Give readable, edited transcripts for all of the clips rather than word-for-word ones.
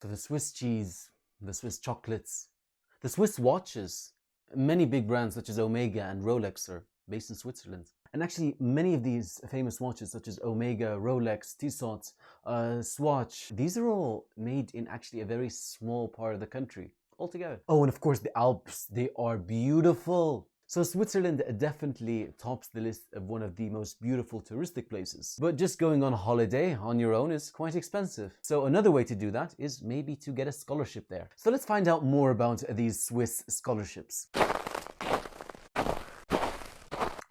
So the Swiss cheese, the Swiss chocolates, the Swiss watches, many big brands such as Omega and Rolex are based in Switzerland. And actually, many of these famous watches such as Omega, Rolex, Tissot, Swatch, these are all made in actually a very small part of the country altogether. Oh, and of course the Alps, they are beautiful. So Switzerland definitely tops the list of one of the most beautiful touristic places. But just going on holiday on your own is quite expensive. So another way to do that is maybe to get a scholarship there. So let's find out more about these Swiss scholarships.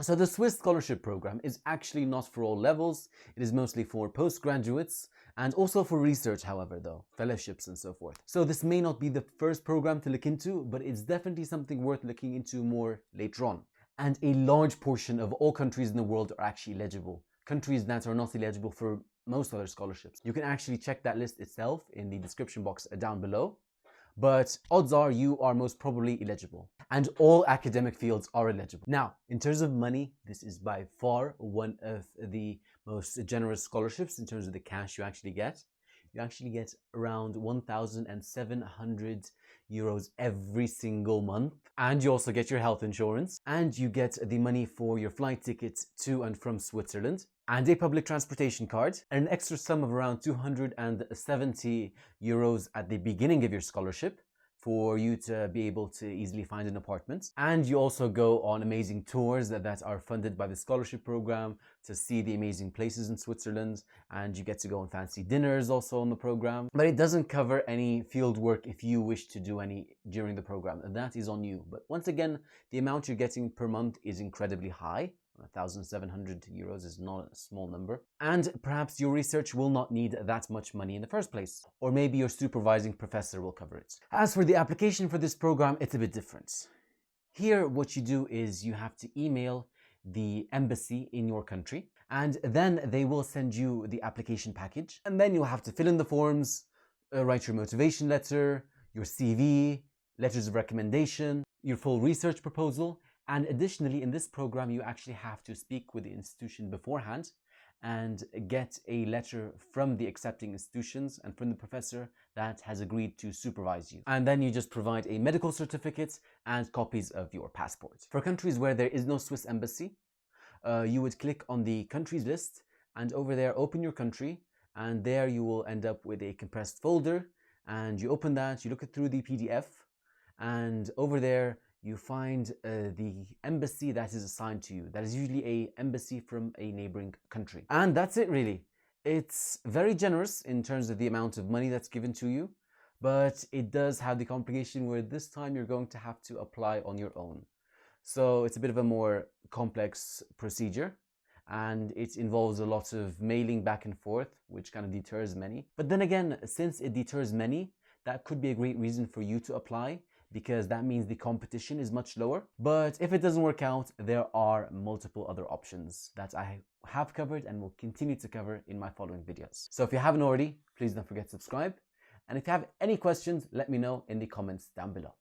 So the Swiss scholarship program is actually not for all levels. It is mostly for postgraduates and also for research, however, though, fellowships and so forth. So this may not be the first program to look into, but it's definitely something worth looking into more later on. And a large portion of all countries in the world are actually eligible. Countries that are not eligible for most other scholarships. You can actually check that list itself in the description box down below. But odds are you are most probably eligible. And all academic fields are eligible. Now, in terms of money, this is by far one of the most generous scholarships in terms of the cash you actually get. You actually get around 1,700 euros every single month. And you also get your health insurance. And you get the money for your flight tickets to and from Switzerland. And a public transportation card, and an extra sum of around 270 euros at the beginning of your scholarship for you to be able to easily find an apartment. And you also go on amazing tours that are funded by the scholarship program to see the amazing places in Switzerland, and you get to go on fancy dinners also on the program. But it doesn't cover any field work if you wish to do any during the program, and that is on you. But once again, the amount you're getting per month is incredibly high. 1,700 euros is not a small number. And perhaps your research will not need that much money in the first place. Or maybe your supervising professor will cover it. As for the application for this program, it's a bit different. Here, what you do is you have to email the embassy in your country, and then they will send you the application package. And then you'll have to fill in the forms, write your motivation letter, your CV, letters of recommendation, your full research proposal. And additionally, in this program, you actually have to speak with the institution beforehand and get a letter from the accepting institutions and from the professor that has agreed to supervise you. And then you just provide a medical certificate and copies of your passport. For countries where there is no Swiss embassy, you would click on the countries list, and over there, open your country, and there you will end up with a compressed folder, and you open that, you look it through the PDF, and over there, you find the embassy that is assigned to you. That is usually an embassy from a neighboring country. And that's it really. It's very generous in terms of the amount of money that's given to you, but it does have the complication where this time you're going to have to apply on your own. So it's a bit of a more complex procedure, and it involves a lot of mailing back and forth, which kind of deters many. But then again, since it deters many, that could be a great reason for you to apply, because that means the competition is much lower. But if it doesn't work out, there are multiple other options that I have covered and will continue to cover in my following videos. So if you haven't already, please don't forget to subscribe. And if you have any questions, let me know in the comments down below.